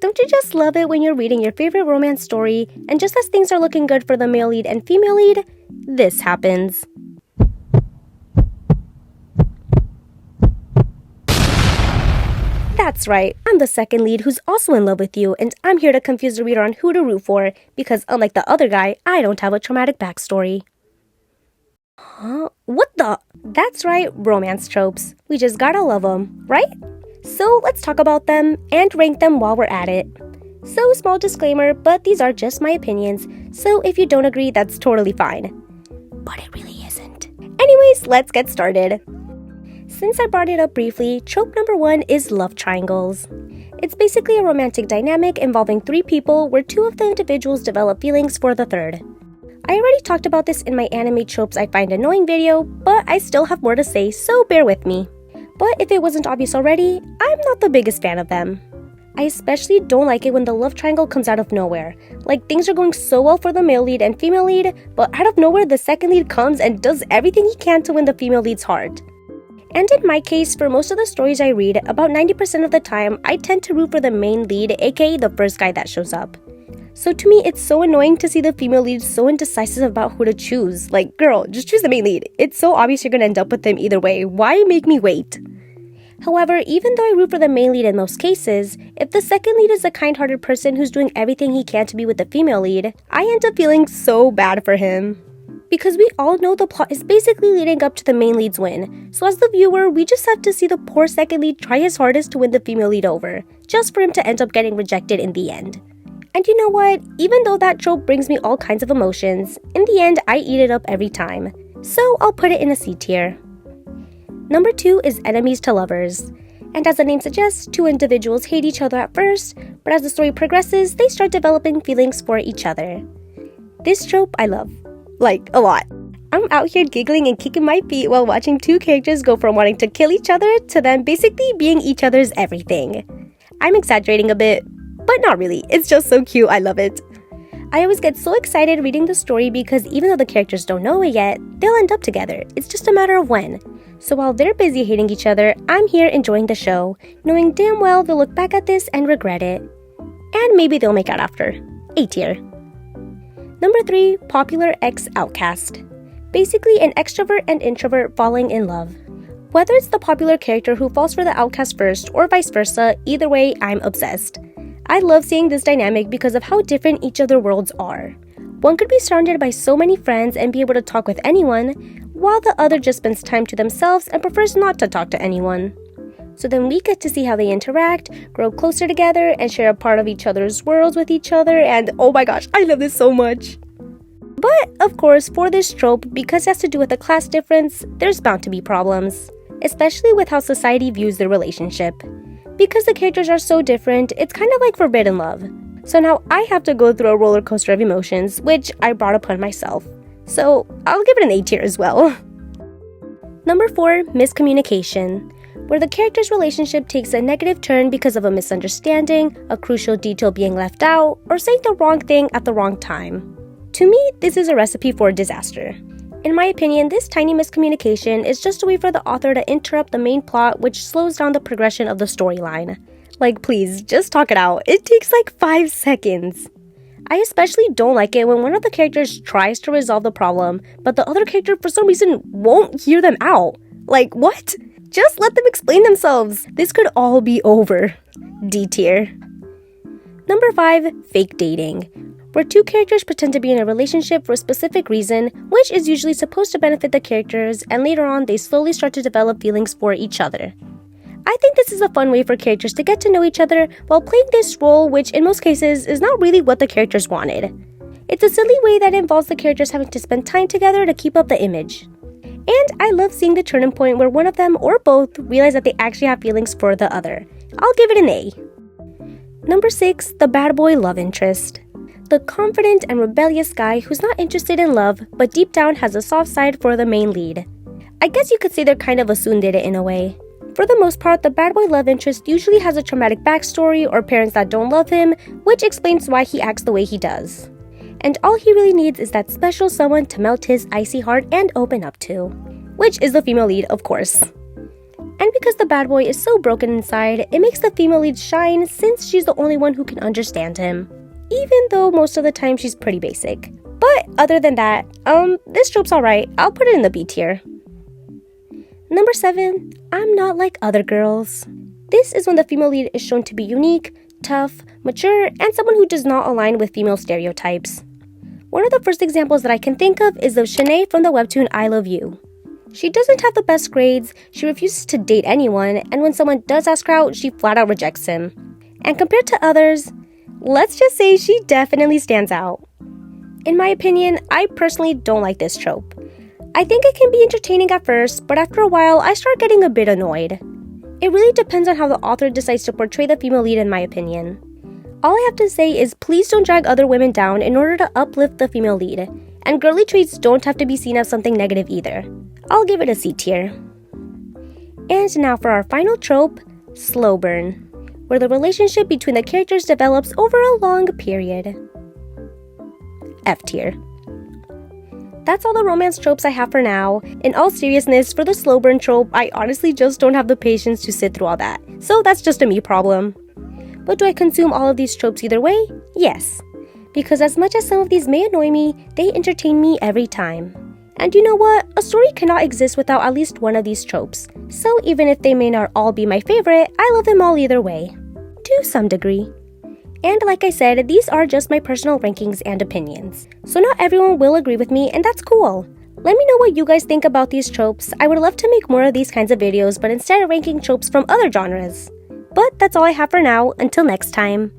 don't you just love it when you're reading your favorite romance story, and just as things are looking good for the male lead and female lead, this happens. That's right, I'm the second lead who's also in love with you, and I'm here to confuse the reader on who to root for, because unlike the other guy, I don't have a traumatic backstory. Huh? What the? That's right, romance tropes. We just gotta love them, right? So let's talk about them and rank them while we're at it. So small disclaimer, but these are just my opinions, so if you don't agree, that's totally fine. But it really isn't. Anyways, let's get started. Since I brought it up briefly, trope number 1 is love triangles. It's basically a romantic dynamic involving 3 people where 2 of the individuals develop feelings for the third. I already talked about this in my anime tropes I find annoying video, but I still have more to say, so bear with me. But if it wasn't obvious already, I'm not the biggest fan of them. I especially don't like it when the love triangle comes out of nowhere. Like, things are going so well for the male lead and female lead, but out of nowhere the second lead comes and does everything he can to win the female lead's heart. And in my case, for most of the stories I read, about 90% of the time, I tend to root for the main lead, aka the first guy that shows up. So to me, it's so annoying to see the female lead so indecisive about who to choose. Like, girl, just choose the main lead. It's so obvious you're gonna end up with him either way. Why make me wait? However, even though I root for the main lead in most cases, if the second lead is a kind-hearted person who's doing everything he can to be with the female lead, I end up feeling so bad for him. Because we all know the plot is basically leading up to the main lead's win, so as the viewer, we just have to see the poor second lead try his hardest to win the female lead over, just for him to end up getting rejected in the end. And you know what? Even though that trope brings me all kinds of emotions, in the end, I eat it up every time. So I'll put it in a C tier. Number 2 is enemies to lovers. And as the name suggests, 2 individuals hate each other at first, but as the story progresses, they start developing feelings for each other. This trope I love. Like, a lot. I'm out here giggling and kicking my feet while watching 2 characters go from wanting to kill each other to them basically being each other's everything. I'm exaggerating a bit, but not really. It's just so cute, I love it. I always get so excited reading the story because even though the characters don't know it yet, they'll end up together. It's just a matter of when. So while they're busy hating each other, I'm here enjoying the show, knowing damn well they'll look back at this and regret it. And maybe they'll make out after. A tier. Number 3, popular ex-outcast. Basically an extrovert and introvert falling in love. Whether it's the popular character who falls for the outcast first or vice versa, either way, I'm obsessed. I love seeing this dynamic because of how different each of their worlds are. One could be surrounded by so many friends and be able to talk with anyone, while the other just spends time to themselves and prefers not to talk to anyone. So then we get to see how they interact, grow closer together, and share a part of each other's worlds with each other, and oh my gosh, I love this so much! But, of course, for this trope, because it has to do with a class difference, there's bound to be problems. Especially with how society views their relationship. Because the characters are so different, it's kind of like forbidden love. So now I have to go through a roller coaster of emotions, which I brought upon myself. So I'll give it an A tier as well. Number 4, miscommunication. Where the character's relationship takes a negative turn because of a misunderstanding, a crucial detail being left out, or saying the wrong thing at the wrong time. To me, this is a recipe for disaster. In my opinion, this tiny miscommunication is just a way for the author to interrupt the main plot, which slows down the progression of the storyline. Like, please, just talk it out. It takes like 5 seconds. I especially don't like it when one of the characters tries to resolve the problem, but the other character for some reason won't hear them out. Like, what? Just let them explain themselves. This could all be over. D tier. Number 5, fake dating. Where 2 characters pretend to be in a relationship for a specific reason, which is usually supposed to benefit the characters, and later on they slowly start to develop feelings for each other. I think this is a fun way for characters to get to know each other while playing this role, which in most cases is not really what the characters wanted. It's a silly way that involves the characters having to spend time together to keep up the image. And I love seeing the turning point where one of them or both realize that they actually have feelings for the other. I'll give it an A. Number 6, the bad boy love interest. The confident and rebellious guy who's not interested in love, but deep down has a soft side for the main lead. I guess you could say they're kind of a tsundere in a way. For the most part, the bad boy love interest usually has a traumatic backstory or parents that don't love him, which explains why he acts the way he does. And all he really needs is that special someone to melt his icy heart and open up to. Which is the female lead, of course. And because the bad boy is so broken inside, it makes the female lead shine since she's the only one who can understand him. Even though most of the time she's pretty basic. But other than that, this trope's alright. I'll put it in the B tier. Number 7, I'm not like other girls. This is when the female lead is shown to be unique, tough, mature, and someone who does not align with female stereotypes. One of the first examples that I can think of is of Shanae from the webtoon I Love You. She doesn't have the best grades, she refuses to date anyone, and when someone does ask her out, she flat out rejects him. And compared to others, let's just say she definitely stands out. In my opinion, I personally don't like this trope. I think it can be entertaining at first, but after a while, I start getting a bit annoyed. It really depends on how the author decides to portray the female lead in my opinion. All I have to say is please don't drag other women down in order to uplift the female lead, and girly traits don't have to be seen as something negative either. I'll give it a C tier. And now for our final trope, slow burn, where the relationship between the characters develops over a long period. F tier. That's all the romance tropes I have for now. In all seriousness, for the slow burn trope, I honestly just don't have the patience to sit through all that. So that's just a me problem. But do I consume all of these tropes either way? Yes. Because as much as some of these may annoy me, they entertain me every time. And you know what? A story cannot exist without at least one of these tropes. So even if they may not all be my favorite, I love them all either way. To some degree. And like I said, these are just my personal rankings and opinions. So not everyone will agree with me, and that's cool. Let me know what you guys think about these tropes. I would love to make more of these kinds of videos, but instead of ranking tropes from other genres. But that's all I have for now. Until next time.